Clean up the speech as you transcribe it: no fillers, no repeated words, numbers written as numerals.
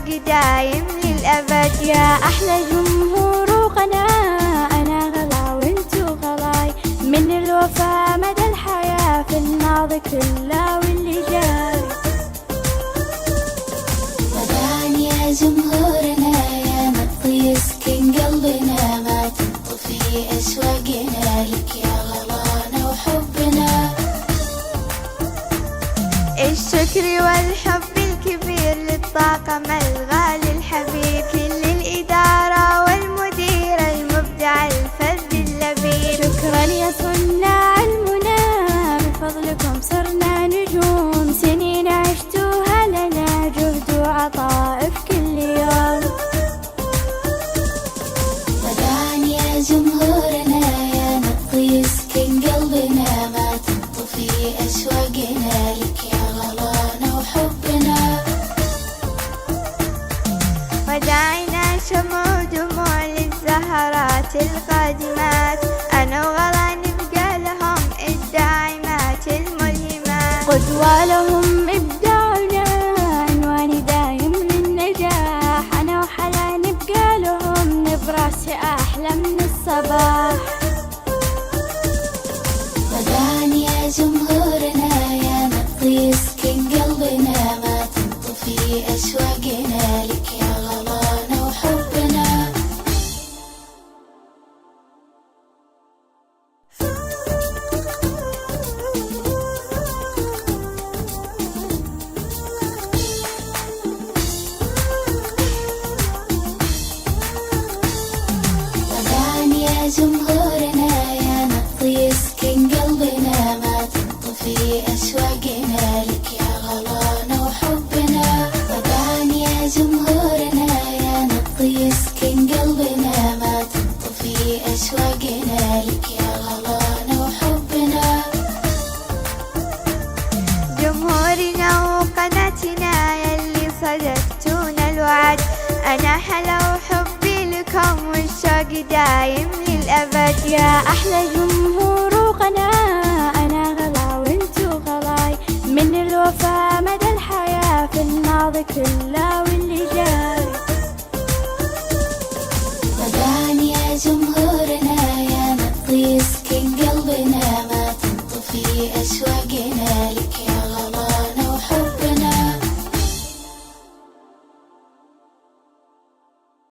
دايم للأبد. يا أحلى جمهور وقناة، أنا غلا وانتو غلاي، من الوفا مدى الحياة في الماضي كله واللي جاي. وداعا يا جمهورنا يا نبض يسكن قلبنا، ما تنطفي أشواقنا لك يا غلانا وحبنا. الشكر والحب الكبير للطاقم الغالي الحبيب، كل الإدارة والمدير المبدع الفذ اللبيب. شكرا يا صناع المنى، بفضلكم صرنا نجوم، سنين عشتوها لنا جهد وعطاء في كل يوم. وداعا يا جمهورنا يا نبض يسكن قلبنا، ما تنطفي أشواقنا لك يا غلانا وحبنا. وداعنا شمع ودموع للزهرات القادمات، أنا وغلا نبقى لهم الداعمات الملهمات. قدوة لهم إبداعنا، عنواني دايم للنجاح، أنا وحلا نبقى لهم نبرس أحلى من الصباح. وداعا يا جمهورنا يا نبض يسكن قلبنا، ما تنطفي أشواقنا لك يا غلانا وحبنا. وداعا يا جمهورنا يا نبض يسكن قلبنا، ما تنطفي أشواقنا لك يا غلانا وحبنا. وداعا يا جمهورنا يا نبض يسكن قلبنا، ما تنطفي أشواقنا لك يا غلانا وحبنا. جمهورنا وقناتنا يلي صدقتونا الوعد، أنا حلا وحبي لكم والشوق دايم للأبد. يا أحلى جمهور وقناة، أنا غلا وانتو غلاي، من الوفا مدى الحياة في الماضي كله واللي جاي. وداعا يا جمهورنا يا نبض يسكن قلبنا، ما تنطفي أشواقنا لك